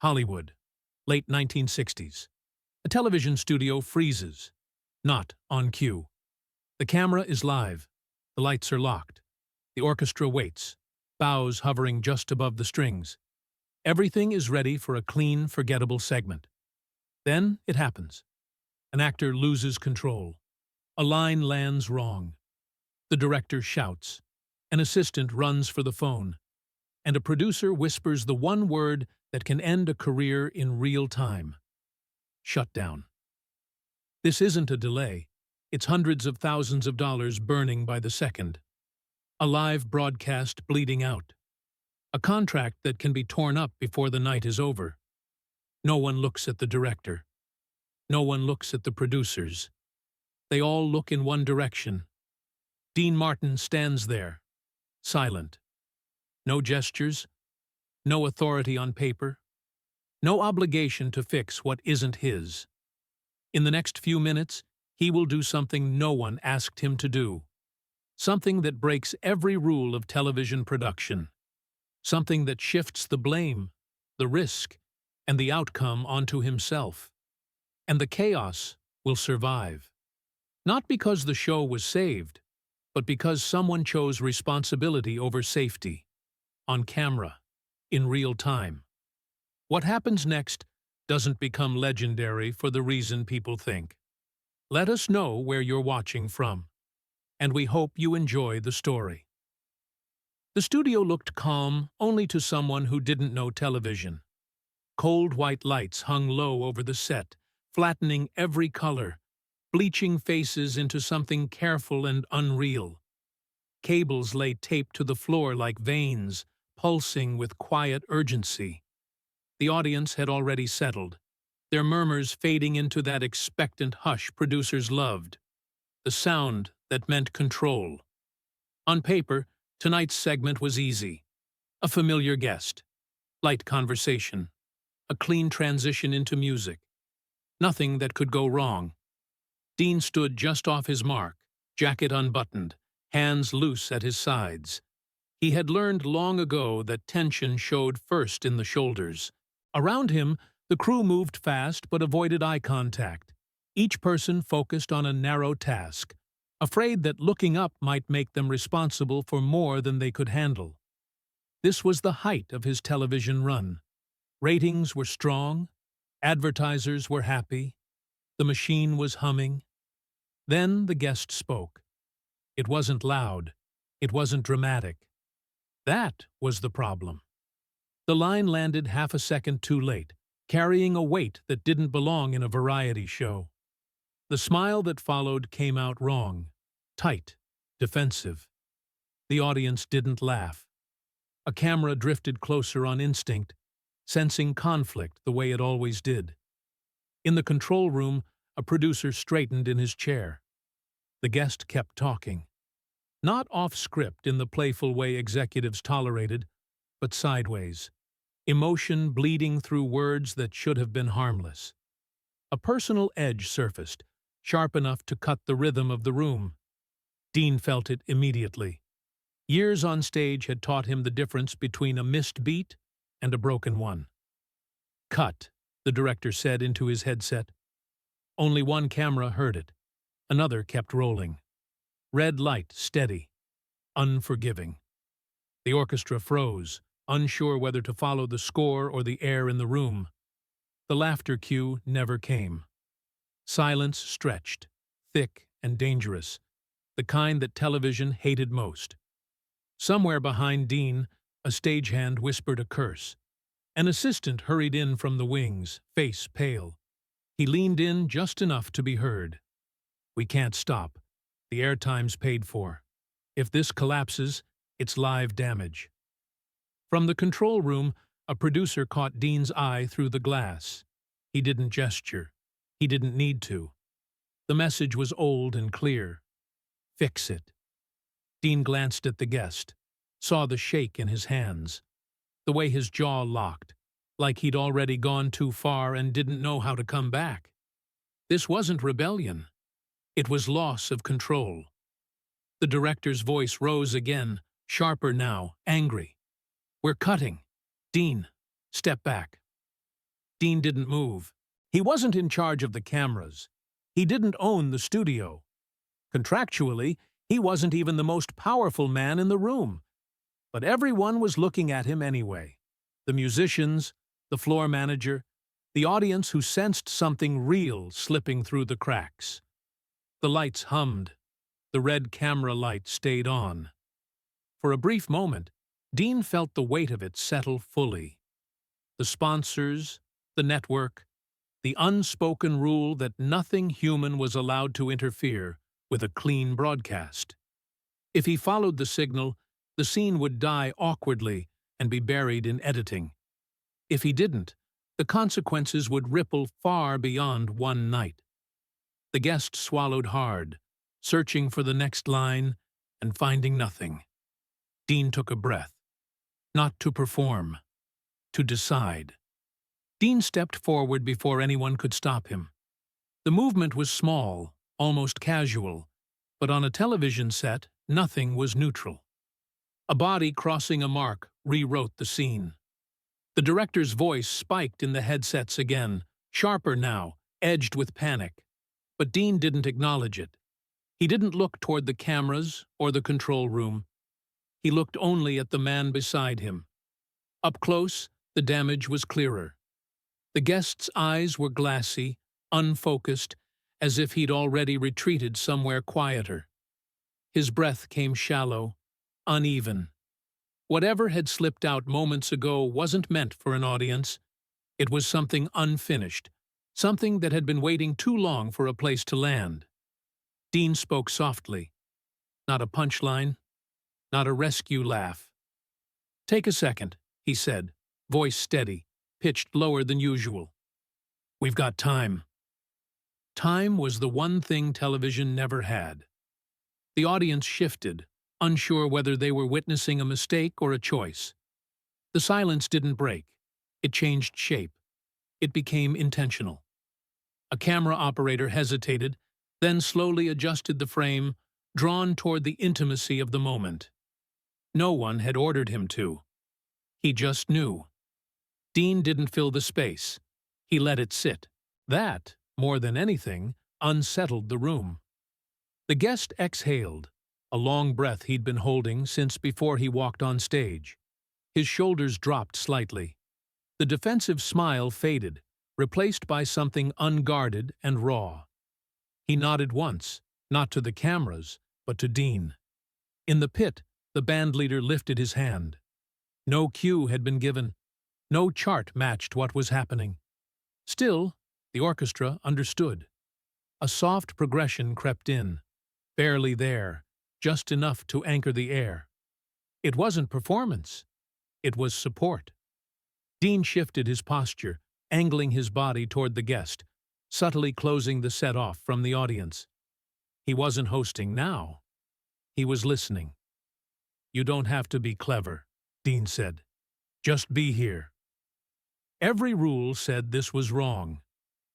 Hollywood, late 1960s. A television studio freezes, not on cue. The camera is live. The lights are locked. The orchestra waits, bows hovering just above the strings. Everything is ready for a clean, forgettable segment. Then it happens. An actor loses control. A line lands wrong. The director shouts. An assistant runs for the phone. And a producer whispers the one word that can end a career in real time. Shutdown. This isn't a delay. It's hundreds of thousands of dollars burning by the second. A live broadcast bleeding out. A contract that can be torn up before the night is over. No one looks at the director. No one looks at the producers. They all look in one direction. Dean Martin stands there, silent. No gestures, no authority on paper, no obligation to fix what isn't his. In the next few minutes, he will do something no one asked him to do. Something that breaks every rule of television production. Something that shifts the blame, the risk, and the outcome onto himself. And the chaos will survive. Not because the show was saved, but because someone chose responsibility over safety. On camera, in real time. What happens next doesn't become legendary for the reason people think. Let us know where you're watching from, and we hope you enjoy the story. The studio looked calm only to someone who didn't know television. Cold white lights hung low over the set, flattening every color, bleaching faces into something careful and unreal. Cables lay taped to the floor like veins, pulsing with quiet urgency. The audience had already settled, their murmurs fading into that expectant hush producers loved. The sound that meant control. On paper, tonight's segment was easy. A familiar guest, light conversation, a clean transition into music. Nothing that could go wrong. Dean stood just off his mark, jacket unbuttoned, hands loose at his sides. He had learned long ago that tension showed first in the shoulders. Around him, the crew moved fast but avoided eye contact. Each person focused on a narrow task, afraid that looking up might make them responsible for more than they could handle. This was the height of his television run. Ratings were strong, advertisers were happy, the machine was humming. Then the guest spoke. It wasn't loud, it wasn't dramatic. That was the problem. The line landed half a second too late, carrying a weight that didn't belong in a variety show. The smile that followed came out wrong, tight, defensive. The audience didn't laugh. A camera drifted closer on instinct, sensing conflict the way it always did. In the control room, a producer straightened in his chair. The guest kept talking. Not off-script in the playful way executives tolerated, but sideways. Emotion bleeding through words that should have been harmless. A personal edge surfaced, sharp enough to cut the rhythm of the room. Dean felt it immediately. Years on stage had taught him the difference between a missed beat and a broken one. "Cut," the director said into his headset. Only one camera heard it. Another kept rolling. Red light, steady, unforgiving. The orchestra froze, unsure whether to follow the score or the air in the room. The laughter cue never came. Silence stretched, thick and dangerous, the kind that television hated most. Somewhere behind Dean, a stagehand whispered a curse. An assistant hurried in from the wings, face pale. He leaned in just enough to be heard. "We can't stop. The airtime's paid for. If this collapses, it's live damage." From the control room, a producer caught Dean's eye through the glass. He didn't gesture. He didn't need to. The message was old and clear. Fix it. Dean glanced at the guest, saw the shake in his hands, the way his jaw locked, like he'd already gone too far and didn't know how to come back. This wasn't rebellion. It was loss of control. The director's voice rose again, sharper now, angry. "We're cutting. Dean, step back." Dean didn't move. He wasn't in charge of the cameras. He didn't own the studio. Contractually, he wasn't even the most powerful man in the room. But everyone was looking at him anyway. The musicians, the floor manager, the audience who sensed something real slipping through the cracks. The lights hummed. The red camera light stayed on. For a brief moment, Dean felt the weight of it settle fully. The sponsors, the network, the unspoken rule that nothing human was allowed to interfere with a clean broadcast. If he followed the signal, the scene would die awkwardly and be buried in editing. If he didn't, the consequences would ripple far beyond one night. The guest swallowed hard, searching for the next line and finding nothing. Dean took a breath. Not to perform, to decide. Dean stepped forward before anyone could stop him. The movement was small, almost casual, but on a television set, nothing was neutral. A body crossing a mark rewrote the scene. The director's voice spiked in the headsets again, sharper now, edged with panic. But Dean didn't acknowledge it. He didn't look toward the cameras or the control room. He looked only at the man beside him. Up close, the damage was clearer. The guest's eyes were glassy, unfocused, as if he'd already retreated somewhere quieter. His breath came shallow, uneven. Whatever had slipped out moments ago wasn't meant for an audience. It was something unfinished, something that had been waiting too long for a place to land. Dean spoke softly. Not a punchline, not a rescue laugh. "Take a second," he said, voice steady, pitched lower than usual. "We've got time." Time was the one thing television never had. The audience shifted, unsure whether they were witnessing a mistake or a choice. The silence didn't break. It changed shape. It became intentional. A camera operator hesitated, then slowly adjusted the frame, drawn toward the intimacy of the moment. No one had ordered him to. He just knew. Dean didn't fill the space. He let it sit. That, more than anything, unsettled the room. The guest exhaled, a long breath he'd been holding since before he walked on stage. His shoulders dropped slightly. The defensive smile faded, replaced by something unguarded and raw. He nodded once, not to the cameras, but to Dean. In the pit, the bandleader lifted his hand. No cue had been given. No chart matched what was happening. Still, the orchestra understood. A soft progression crept in, barely there, just enough to anchor the air. It wasn't performance. It was support. Dean shifted his posture, angling his body toward the guest, subtly closing the set off from the audience. He wasn't hosting now. He was listening. "You don't have to be clever," Dean said. "Just be here." Every rule said this was wrong.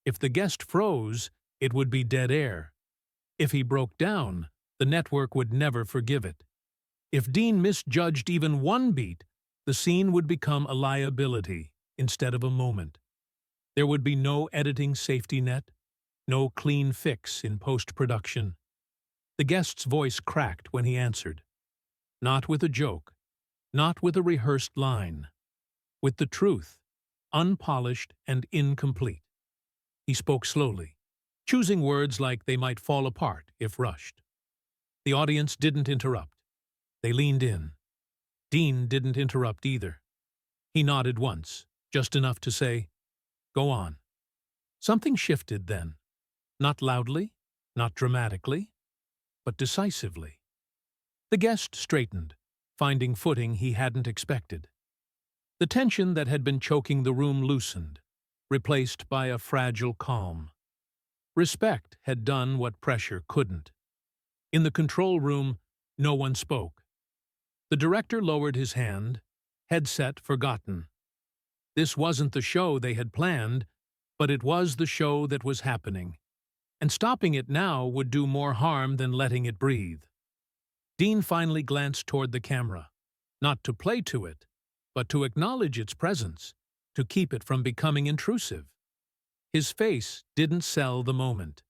If the guest froze, it would be dead air. If he broke down, the network would never forgive it. If Dean misjudged even one beat, the scene would become a liability instead of a moment. There would be no editing safety net, no clean fix in post-production. The guest's voice cracked when he answered. Not with a joke, not with a rehearsed line. With the truth, unpolished and incomplete. He spoke slowly, choosing words like they might fall apart if rushed. The audience didn't interrupt. They leaned in. Dean didn't interrupt either. He nodded once, just enough to say, "Go on." Something shifted then. Not loudly, not dramatically, but decisively. The guest straightened, finding footing he hadn't expected. The tension that had been choking the room loosened, replaced by a fragile calm. Respect had done what pressure couldn't. In the control room, no one spoke. The director lowered his hand, headset forgotten. This wasn't the show they had planned, but it was the show that was happening, and stopping it now would do more harm than letting it breathe. Dean finally glanced toward the camera, not to play to it, but to acknowledge its presence, to keep it from becoming intrusive. His face didn't sell the moment.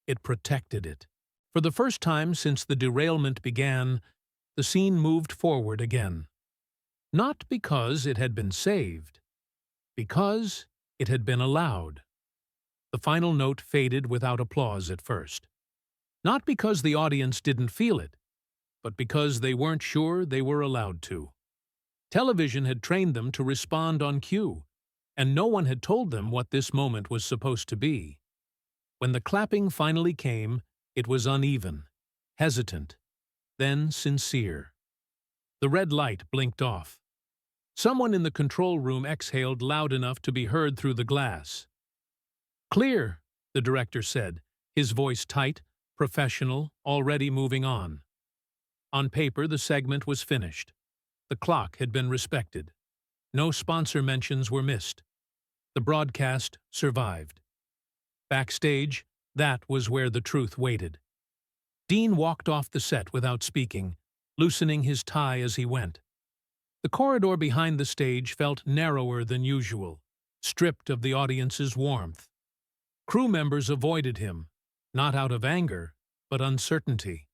It protected it. For the first time since the derailment began, the scene moved forward again. Not because it had been saved, because it had been allowed. The final note faded without applause at first. Not because the audience didn't feel it, but because they weren't sure they were allowed to. Television had trained them to respond on cue, and no one had told them what this moment was supposed to be. When the clapping finally came, it was uneven, hesitant, then sincere. The red light blinked off. Someone in the control room exhaled loud enough to be heard through the glass. "Clear," the director said, his voice tight, professional, already moving on. On paper, the segment was finished. The clock had been respected. No sponsor mentions were missed. The broadcast survived. Backstage, that was where the truth waited. Dean walked off the set without speaking, loosening his tie as he went. The corridor behind the stage felt narrower than usual, stripped of the audience's warmth. Crew members avoided him, not out of anger, but uncertainty.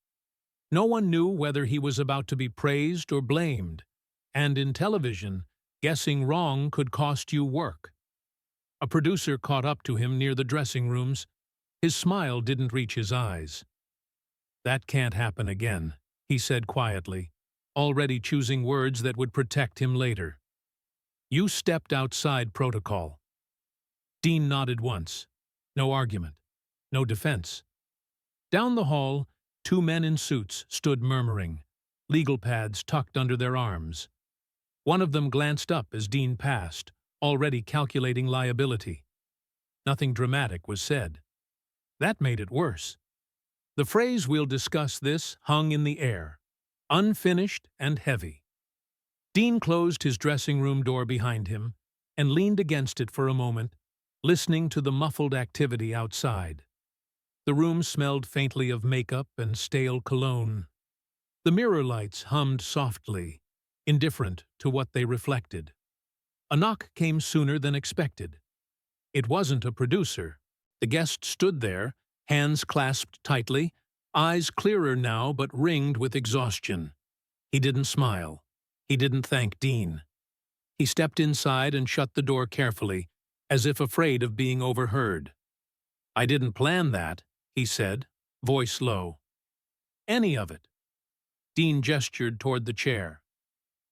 No one knew whether he was about to be praised or blamed, and in television, guessing wrong could cost you work. A producer caught up to him near the dressing rooms. His smile didn't reach his eyes. "That can't happen again," he said quietly, already choosing words that would protect him later. "You stepped outside protocol." Dean nodded once. No argument. No defense. Down the hall, two men in suits stood murmuring, legal pads tucked under their arms. One of them glanced up as Dean passed, already calculating liability. Nothing dramatic was said. That made it worse. The phrase "we'll discuss this" hung in the air, unfinished and heavy. Dean closed his dressing room door behind him and leaned against it for a moment, listening to the muffled activity outside. The room smelled faintly of makeup and stale cologne. The mirror lights hummed softly, indifferent to what they reflected. A knock came sooner than expected. It wasn't a producer. The guest stood there, hands clasped tightly, eyes clearer now but ringed with exhaustion. He didn't smile. He didn't thank Dean. He stepped inside and shut the door carefully, as if afraid of being overheard. "I didn't plan that," he said, voice low. "Any of it." Dean gestured toward the chair.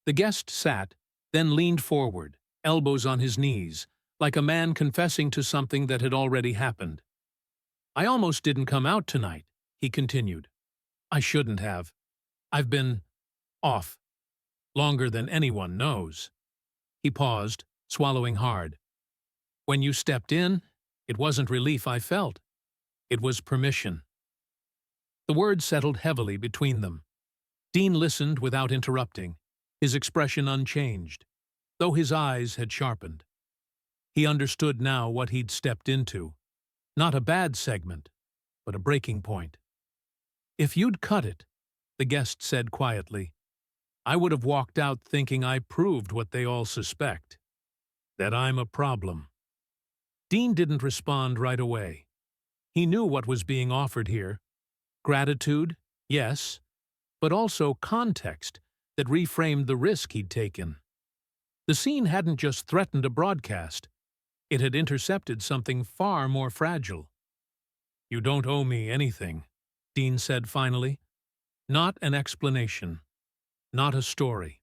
The guest sat, then leaned forward, elbows on his knees, like a man confessing to something that had already happened. "I almost didn't come out tonight," he continued. "I shouldn't have. I've been off. Longer than anyone knows." He paused, swallowing hard. "When you stepped in, it wasn't relief I felt. It was permission." The words settled heavily between them. Dean listened without interrupting, his expression unchanged, though his eyes had sharpened. He understood now what he'd stepped into. Not a bad segment, but a breaking point. "If you'd cut it," the guest said quietly, "I would have walked out thinking I proved what they all suspect, that I'm a problem." Dean didn't respond right away. He knew what was being offered here. Gratitude, yes, but also context that reframed the risk he'd taken. The scene hadn't just threatened a broadcast. It had intercepted something far more fragile. "You don't owe me anything," Dean said finally. "Not an explanation. Not a story."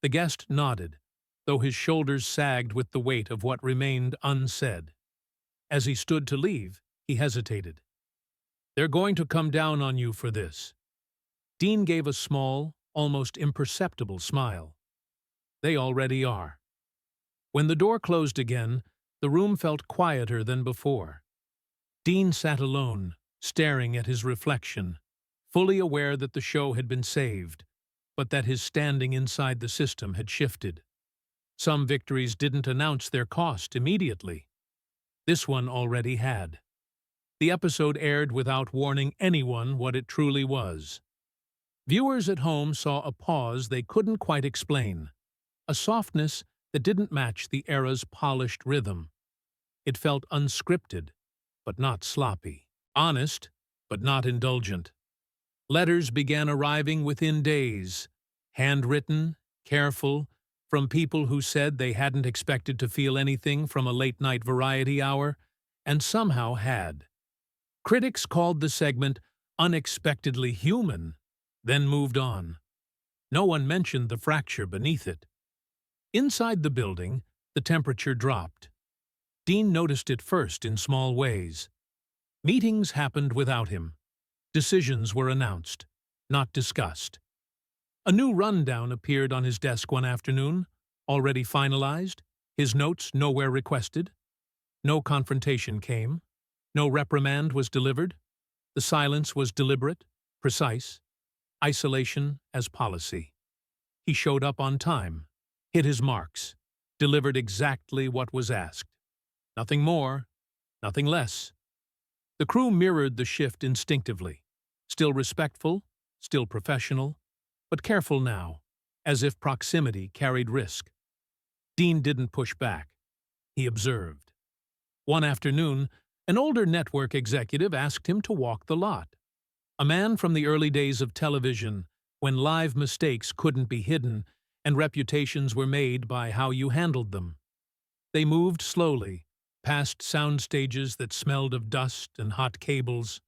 The guest nodded, though his shoulders sagged with the weight of what remained unsaid. As he stood to leave, he hesitated. "They're going to come down on you for this." Dean gave a small, almost imperceptible smile. "They already are." When the door closed again, the room felt quieter than before. Dean sat alone, staring at his reflection, fully aware that the show had been saved, but that his standing inside the system had shifted. Some victories didn't announce their cost immediately. This one already had. The episode aired without warning anyone what it truly was. Viewers at home saw a pause they couldn't quite explain, a softness that didn't match the era's polished rhythm. It felt unscripted, but not sloppy. Honest, but not indulgent. Letters began arriving within days, handwritten, careful, from people who said they hadn't expected to feel anything from a late-night variety hour, and somehow had. Critics called the segment unexpectedly human, then moved on. No one mentioned the fracture beneath it. Inside the building, the temperature dropped. Dean noticed it first in small ways. Meetings happened without him. Decisions were announced, not discussed. A new rundown appeared on his desk one afternoon, already finalized, his notes nowhere requested. No confrontation came. No reprimand was delivered. The silence was deliberate, precise. Isolation as policy. He showed up on time, hit his marks, delivered exactly what was asked. Nothing more, nothing less. The crew mirrored the shift instinctively, still respectful, still professional, but careful now, as if proximity carried risk. Dean didn't push back. He observed. One afternoon, an older network executive asked him to walk the lot. A man from the early days of television, when live mistakes couldn't be hidden and reputations were made by how you handled them. They moved slowly, past sound stages that smelled of dust and hot cables.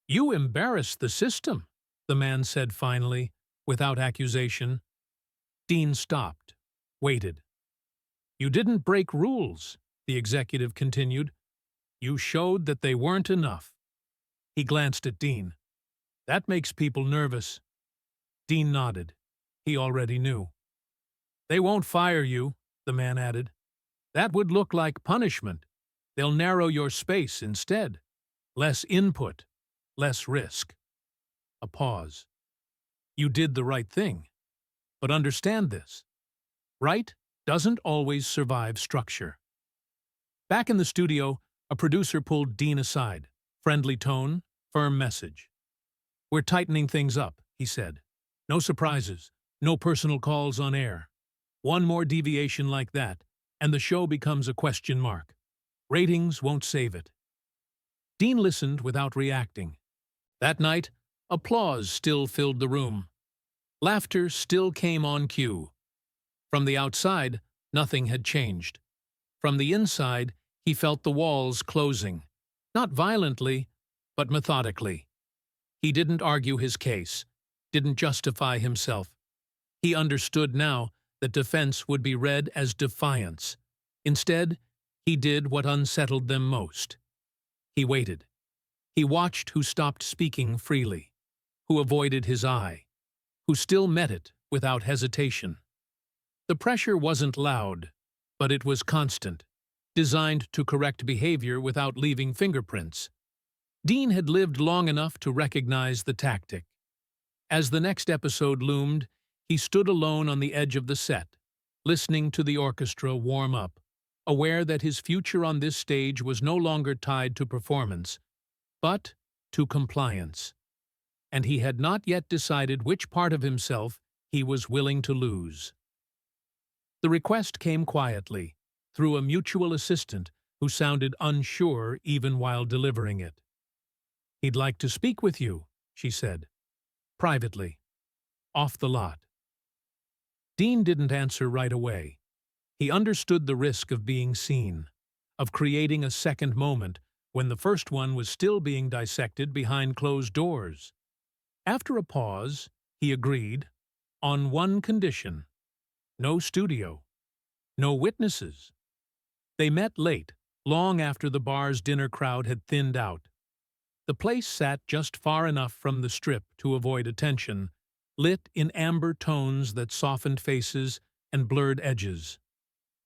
"You embarrassed the system," the man said finally, without accusation. Dean stopped, waited. "You didn't break rules," the executive continued. "You showed that they weren't enough." He glanced at Dean. "That makes people nervous." Dean nodded. He already knew. "They won't fire you," the man added. "That would look like punishment. They'll narrow your space instead. Less input, less risk." A pause. "You did the right thing. But understand this. Right doesn't always survive structure." Back in the studio, a producer pulled Dean aside. Friendly tone, firm message. "We're tightening things up," he said. "No surprises, no personal calls on air. One more deviation like that, and the show becomes a question mark. Ratings won't save it." Dean listened without reacting. That night, applause still filled the room. Laughter still came on cue. From the outside, nothing had changed. From the inside, he felt the walls closing. Not violently, but methodically. He didn't argue his case, didn't justify himself. He understood now that defense would be read as defiance. Instead, he did what unsettled them most. He waited. He watched who stopped speaking freely, who avoided his eye, who still met it without hesitation. The pressure wasn't loud, but it was constant, designed to correct behavior without leaving fingerprints. Dean had lived long enough to recognize the tactic. As the next episode loomed, he stood alone on the edge of the set, listening to the orchestra warm up, aware that his future on this stage was no longer tied to performance, but to compliance. And he had not yet decided which part of himself he was willing to lose. The request came quietly, through a mutual assistant who sounded unsure even while delivering it. "He'd like to speak with you," she said. "Privately. Off the lot." Dean didn't answer right away. He understood the risk of being seen, of creating a second moment when the first one was still being dissected behind closed doors. After a pause, he agreed, on one condition: no studio, no witnesses. They met late, long after the bar's dinner crowd had thinned out. The place sat just far enough from the strip to avoid attention, lit in amber tones that softened faces and blurred edges.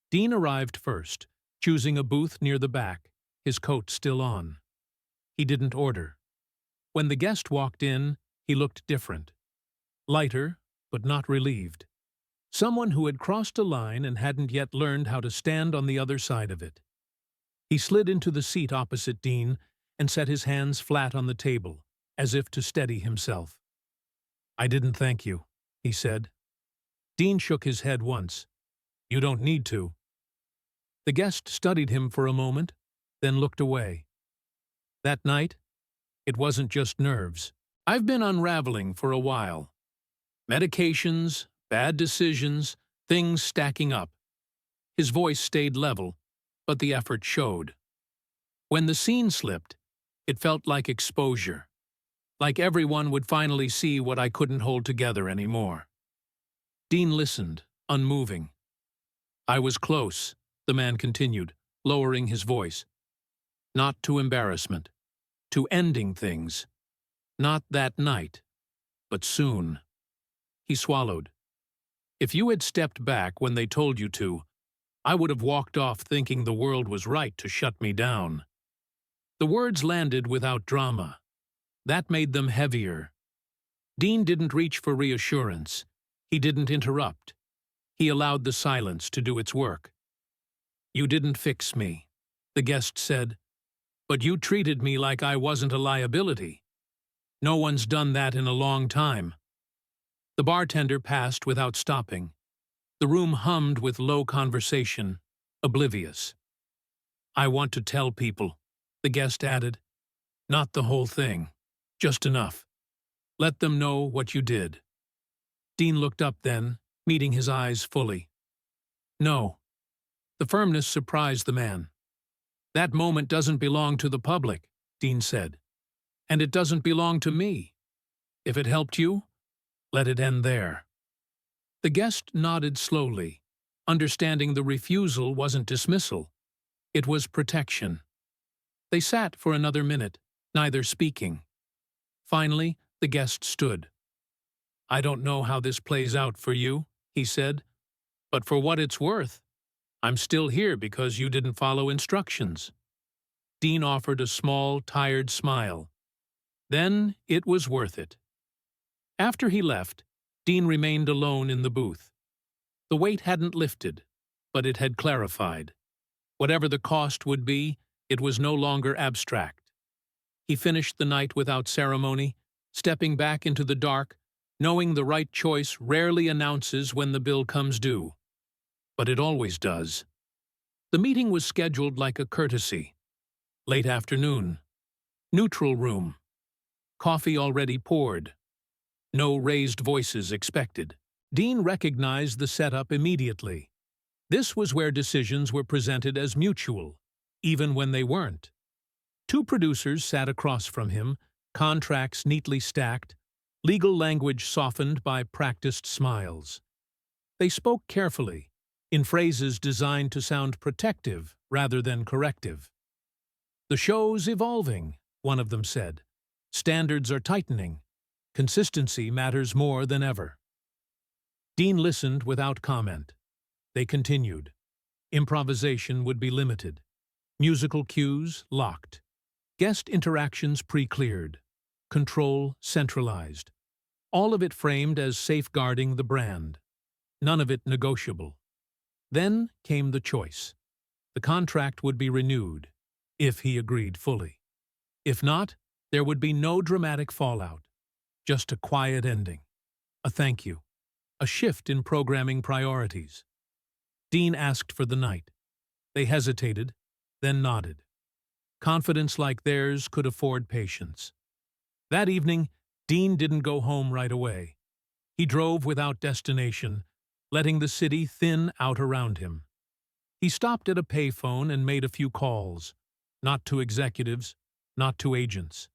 Dean arrived first, choosing a booth near the back, his coat still on. He didn't order. When the guest walked in, he looked different. Lighter, but not relieved. Someone who had crossed a line and hadn't yet learned how to stand on the other side of it. He slid into the seat opposite Dean and set his hands flat on the table, as if to steady himself. "I didn't thank you," he said. Dean shook his head once. You don't need to. The guest studied him for a moment, then looked away. That night, it wasn't just nerves. I've been unraveling for a while. Medications, bad decisions, things stacking up. His voice stayed level, but the effort showed. When the scene slipped, it felt like exposure. Like everyone would finally see what I couldn't hold together anymore. Dean listened, unmoving. I was close, the man continued, lowering his voice. Not to embarrassment, to ending things. Not that night, but soon. He swallowed. If you had stepped back when they told you to, I would have walked off thinking the world was right to shut me down. The words landed without drama. That made them heavier. Dean didn't reach for reassurance. He didn't interrupt. He allowed the silence to do its work. You didn't fix me, the guest said, but you treated me like I wasn't a liability. No one's done that in a long time. The bartender passed without stopping. The room hummed with low conversation, oblivious. I want to tell people, the guest added. Not the whole thing, just enough. Let them know what you did. Dean looked up then, meeting his eyes fully. No. The firmness surprised the man. That moment doesn't belong to the public, Dean said. And it doesn't belong to me. If it helped you, let it end there. The guest nodded slowly, understanding the refusal wasn't dismissal. It was protection. They sat for another minute, neither speaking. Finally, the guest stood. I don't know how this plays out for you, he said, but for what it's worth, I'm still here because you didn't follow instructions. Dean offered a small, tired smile. Then it was worth it. After he left, Dean remained alone in the booth. The weight hadn't lifted, but it had clarified. Whatever the cost would be, it was no longer abstract. He finished the night without ceremony, stepping back into the dark, knowing the right choice rarely announces when the bill comes due. But it always does. The meeting was scheduled like a courtesy. Late afternoon. Neutral room. Coffee already poured. No raised voices expected. Dean recognized the setup immediately. This was where decisions were presented as mutual, even when they weren't. Two producers sat across from him, contracts neatly stacked, legal language softened by practiced smiles. They spoke carefully, in phrases designed to sound protective rather than corrective. The show's evolving, one of them said. Standards are tightening. Consistency matters more than ever. Dean listened without comment. They continued. Improvisation would be limited. Musical cues locked. Guest interactions pre-cleared. Control centralized. All of it framed as safeguarding the brand. None of it negotiable. Then came the choice. The contract would be renewed, if he agreed fully. If not, there would be no dramatic fallout. Just a quiet ending. A thank you. A shift in programming priorities. Dean asked for the night. They hesitated, then nodded. Confidence like theirs could afford patience. That evening, Dean didn't go home right away. He drove without destination, letting the city thin out around him. He stopped at a payphone and made a few calls, not to executives, not to agents,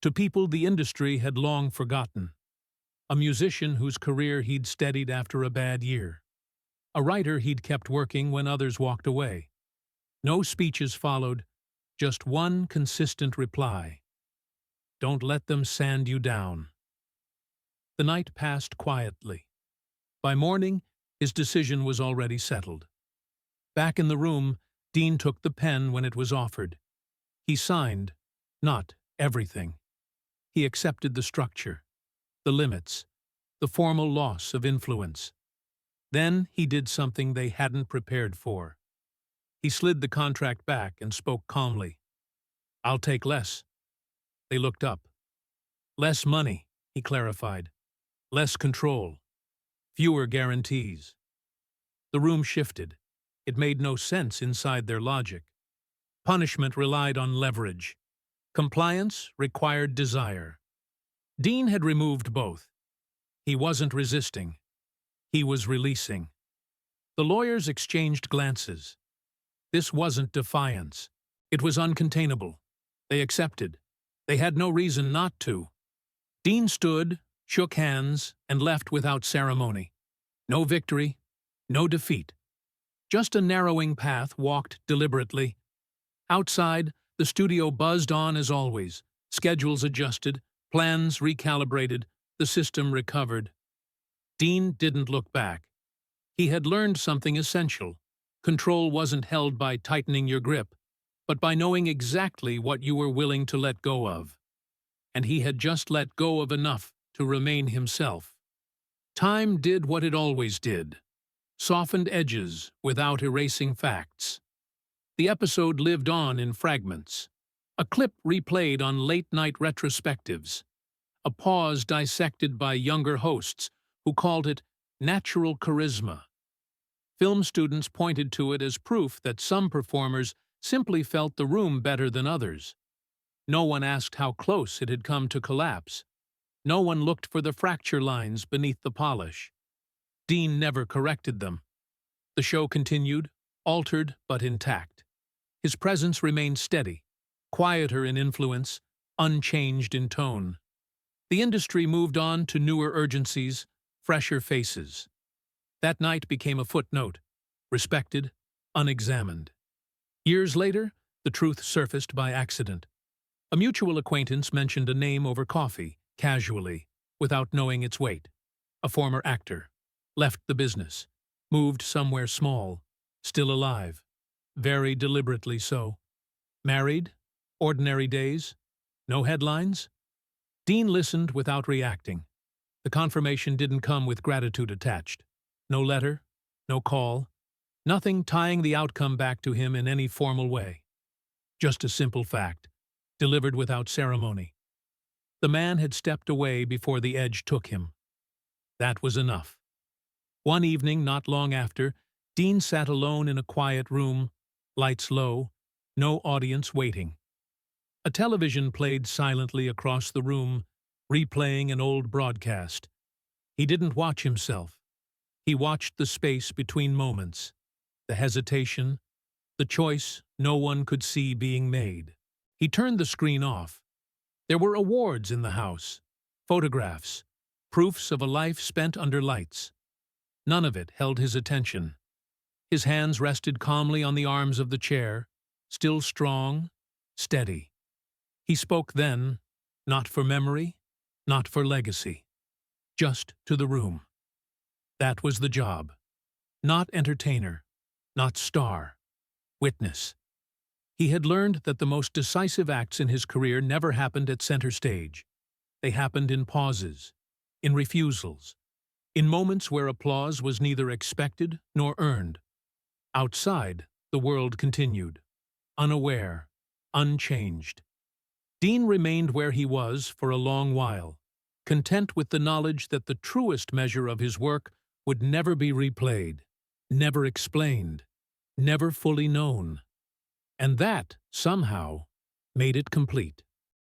to people the industry had long forgotten. A musician whose career he'd steadied after a bad year. A writer he'd kept working when others walked away. No speeches followed, just one consistent reply. Don't let them sand you down. The night passed quietly. By morning, his decision was already settled. Back in the room, Dean took the pen when it was offered. He signed, not everything. He accepted the structure, the limits, the formal loss of influence. Then he did something they hadn't prepared for. He slid the contract back and spoke calmly. I'll take less. They looked up. Less money, he clarified. Less control. Fewer guarantees. The The room shifted. It made no sense inside their logic. Punishment relied on leverage. Compliance required desire. Dean had removed both. He wasn't resisting. He was releasing. The lawyers exchanged glances. This wasn't defiance. It was uncontainable. They accepted. They had no reason not to. Dean stood, shook hands, and left without ceremony. No victory, no defeat. Just a narrowing path walked deliberately. Outside, the studio buzzed on as always. Schedules adjusted, plans recalibrated, the system recovered. Dean didn't look back. He had learned something essential. Control wasn't held by tightening your grip, but by knowing exactly what you were willing to let go of. And he had just let go of enough to remain himself. Time did what it always did. Softened edges without erasing facts. The episode lived on in fragments. A clip replayed on late-night retrospectives. A pause dissected by younger hosts who called it natural charisma. Film students pointed to it as proof that some performers simply felt the room better than others. No one asked how close it had come to collapse. No one looked for the fracture lines beneath the polish. Dean never corrected them. The show continued, altered but intact. His presence remained steady, quieter in influence, unchanged in tone. The industry moved on to newer urgencies, fresher faces. That night became a footnote, respected, unexamined. Years later, the truth surfaced by accident. A mutual acquaintance mentioned a name over coffee, casually, without knowing its weight. A former actor. Left the business. Moved somewhere small. Still alive. Very deliberately so. Married? Ordinary days? No headlines? Dean listened without reacting. The confirmation didn't come with gratitude attached. No letter, no call, nothing tying the outcome back to him in any formal way. Just a simple fact, delivered without ceremony. The man had stepped away before the edge took him. That was enough. One evening, not long after, Dean sat alone in a quiet room, lights low, no audience waiting. A television played silently across the room, replaying an old broadcast. He didn't watch himself. He watched the space between moments, the hesitation, the choice no one could see being made. He turned the screen off. There were awards in the house, photographs, proofs of a life spent under lights. None of it held his attention. His hands rested calmly on the arms of the chair, still strong, steady. He spoke then, not for memory, not for legacy, just to the room. That was the job. Not entertainer, not star, witness. He had learned that the most decisive acts in his career never happened at center stage. They happened in pauses, in refusals, in moments where applause was neither expected nor earned. Outside, the world continued, unaware, unchanged. Dean remained where he was for a long while, content with the knowledge that the truest measure of his work would never be replayed, never explained, never fully known. And that, somehow, made it complete.